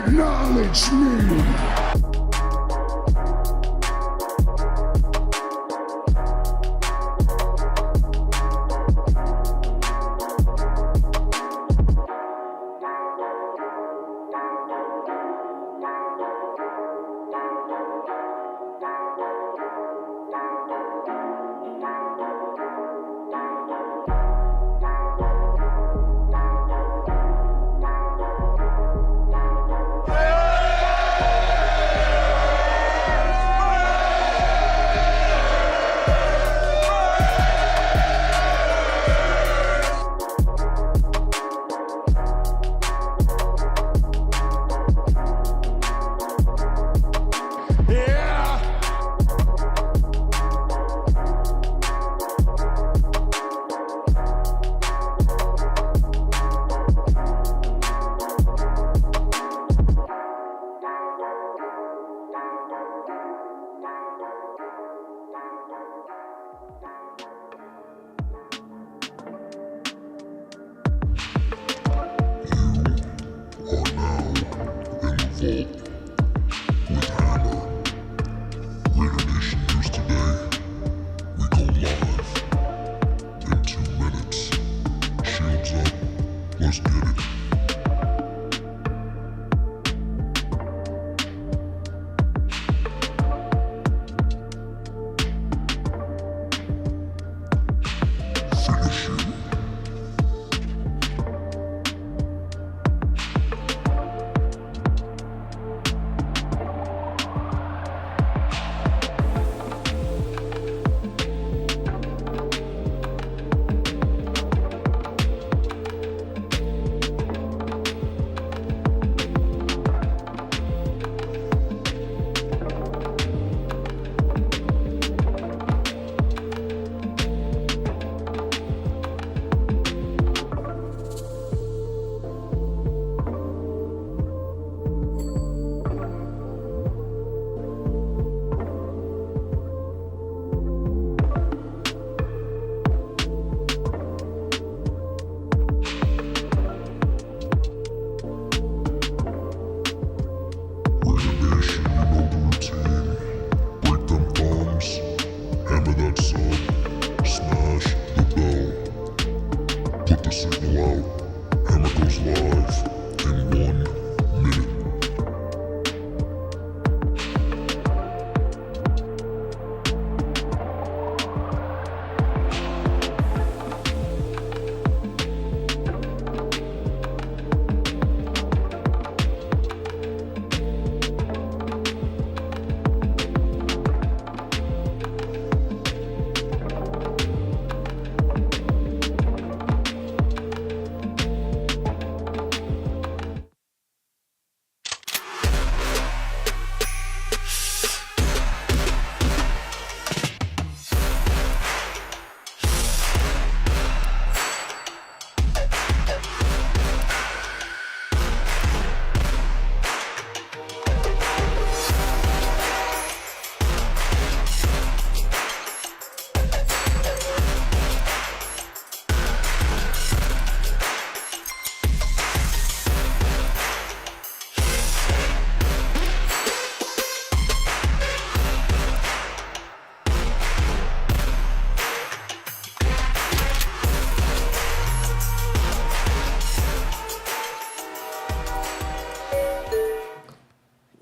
Acknowledge me.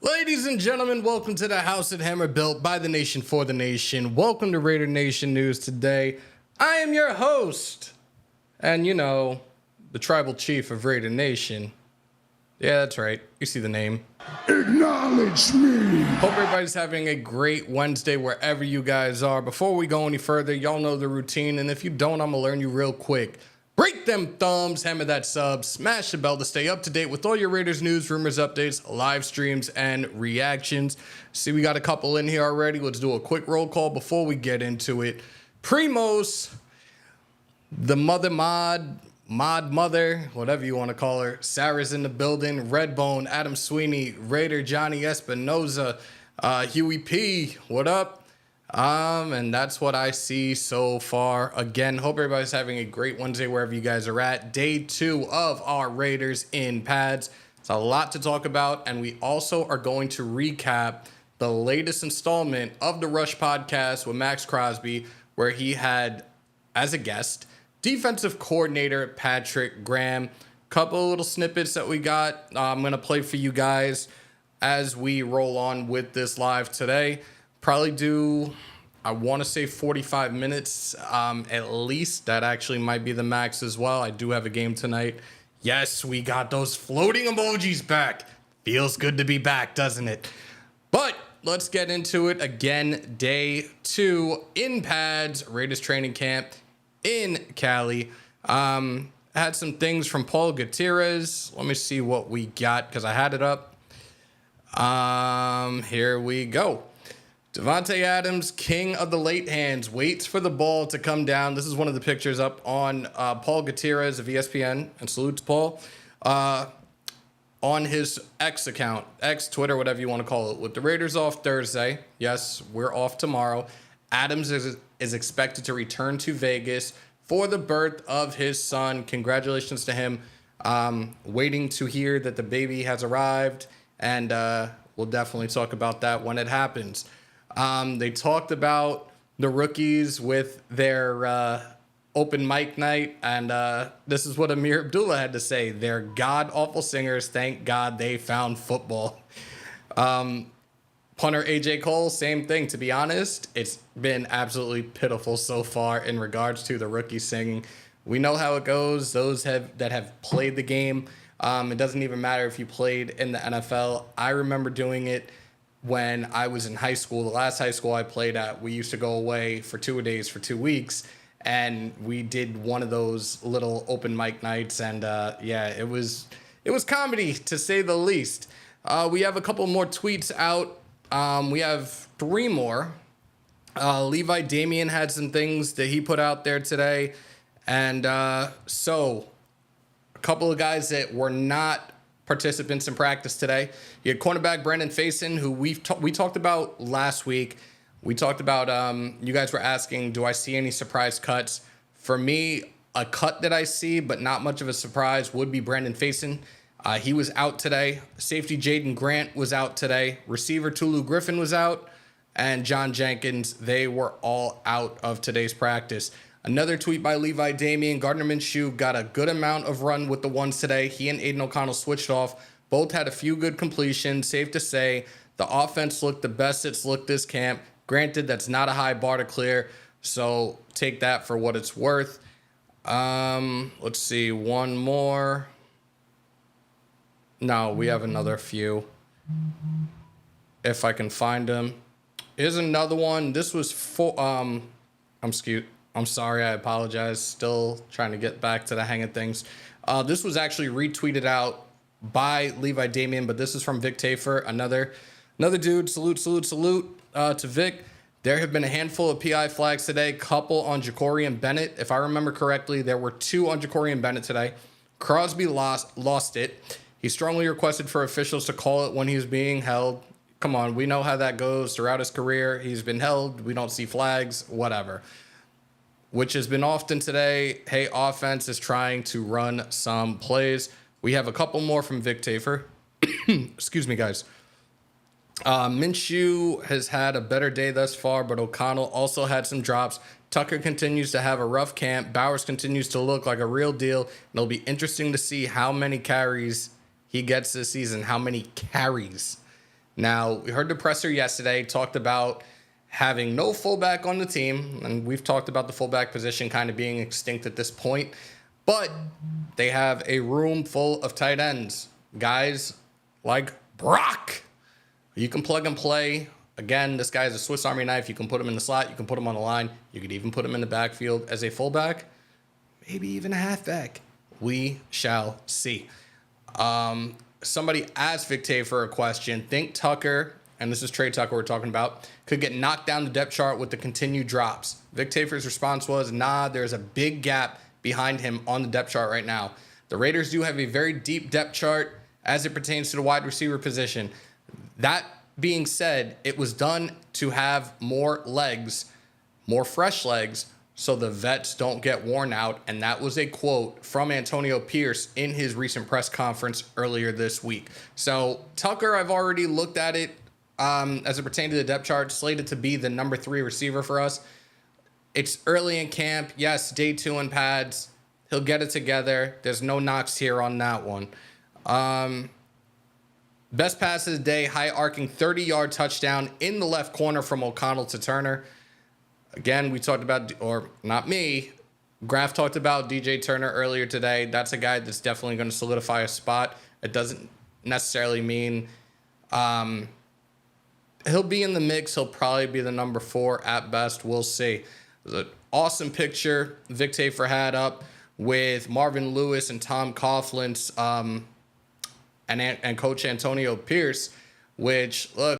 Ladies and gentlemen, welcome to the House at Hammer, built by the nation for the nation. Welcome to Raider Nation News today. I am your host, and you know, the tribal chief of Raider Nation. Yeah, that's right. You see the name. Acknowledge me. Hope everybody's having a great Wednesday wherever you guys are. Before we go any further, y'all know the routine, and if you don't, I'm gonna learn you real quick. Break them thumbs, hammer that sub, smash the bell to stay up to date with all your Raiders news, rumors, updates, live streams, and reactions. See, we got a couple in here already. Let's do a quick roll call before we get into it. Primos, the mother, whatever you want to call her. Sarah's in the building. Redbone, Adam Sweeney, Raider Johnny Espinoza, Huey P, what up? And that's what I see so far. Again, hope everybody's having a great Wednesday wherever you guys are at. Day 2 of our Raiders in pads. It's a lot to talk about, and we also are going to recap the latest installment of the Rush podcast with Max Crosby, where he had, as a guest, defensive coordinator Patrick Graham. Couple of little snippets that we got. I'm going to play for you guys as we roll on with this live today. Probably do, I want to say 45 minutes at least. That actually might be the max as well. I do have a game tonight. Yes, we got those floating emojis back. Feels good to be back, doesn't it? But let's get into it. Again, day 2 in pads, Raiders training camp in Cali. Had some things from Paul Gutierrez. Let me see what we got because I had it up. Here we go. Devontae Adams, king of the late hands, waits for the ball to come down. This is one of the pictures up on Paul Gutierrez of ESPN, and salutes Paul, on his X account, X, Twitter, whatever you want to call it. With the Raiders off Thursday, yes, we're off tomorrow. Adams is expected to return to Vegas for the birth of his son. Congratulations to him. Waiting to hear that the baby has arrived, and we'll definitely talk about that when it happens. They talked about the rookies with their open mic night, and this is what Amir Abdullah had to say. They're god-awful singers. Thank God they found football. Punter A.J. Cole, same thing. To be honest, it's been absolutely pitiful so far in regards to the rookie singing. We know how it goes. Those that have played the game, it doesn't even matter if you played in the NFL. I remember doing it when I was in high school. The last high school I played at, we used to go away for 2 days for 2 weeks, and we did one of those little open mic nights, and yeah, it was comedy to say the least. We have a couple more tweets out. We have 3 more. Levi Damien had some things that he put out there today, and so a couple of guys that were not participants in practice today. You had cornerback Brandon Faison, who we talked about last week. We talked about, you guys were asking, do I see any surprise cuts? For me, a cut that I see, but not much of a surprise, would be Brandon Faison. He was out today. Safety Jaden Grant was out today. Receiver Tulu Griffin was out. And John Jenkins, they were all out of today's practice. Another tweet by Levi Damien. Gardner Minshew got a good amount of run with the ones today. He and Aiden O'Connell switched off. Both had a few good completions. Safe to say, the offense looked the best it's looked this camp. Granted, that's not a high bar to clear, so take that for what it's worth. Let's see, one more. No, we have another few. If I can find them. Here's another one. This was for, I'm sorry, I apologize. Still trying to get back to the hang of things. This was actually retweeted out by Levi Damien, but this is from Vic Tafer, another dude. Salute to Vic. There have been a handful of PI flags today, couple on Jacorian Bennett. If I remember correctly, there were 2 on Jacorian Bennett today. Crosby lost it. He strongly requested for officials to call it when he was being held. Come on, we know how that goes throughout his career. He's been held. We don't see flags, whatever. Which has been often today. Hey, offense is trying to run some plays. We have a couple more from Vic Tafer. Excuse me, guys. Minshew has had a better day thus far, but O'Connell also had some drops. Tucker continues to have a rough camp. Bowers continues to look like a real deal. And it'll be interesting to see how many carries he gets this season. How many carries? Now, we heard the presser yesterday, talked about having no fullback on the team, and we've talked about the fullback position kind of being extinct at this point, but they have a room full of tight ends. Guys like Brock. You can plug and play. Again, this guy is a Swiss Army knife. You can put him in the slot. You can put him on the line. You could even put him in the backfield as a fullback, maybe even a halfback. We shall see. Somebody asked Vic Tafer a question. Think Tucker, and this is Trey Tucker we're talking about, could get knocked down the depth chart with the continued drops. Vic Tafer's response was, nah, there's a big gap behind him on the depth chart right now. The Raiders do have a very deep depth chart as it pertains to the wide receiver position. That being said, it was done to have more legs, more fresh legs so the vets don't get worn out. And that was a quote from Antonio Pierce in his recent press conference earlier this week. So Tucker, I've already looked at it as it pertains to the depth chart, slated to be the number 3 receiver for us. It's early in camp. Yes, day 2 in pads. He'll get it together. There's no knocks here on that one. Best pass of the day, high arcing 30-yard touchdown in the left corner from O'Connell to Turner. Again, we talked about, or not me, Graf talked about DJ Turner earlier today. That's a guy that's definitely going to solidify a spot. It doesn't necessarily mean he'll be in the mix. He'll probably be the number 4 at best. We'll see. There's an awesome picture Vic Tafer had up with Marvin Lewis and Tom Coughlin's and Coach Antonio Pierce, which, look,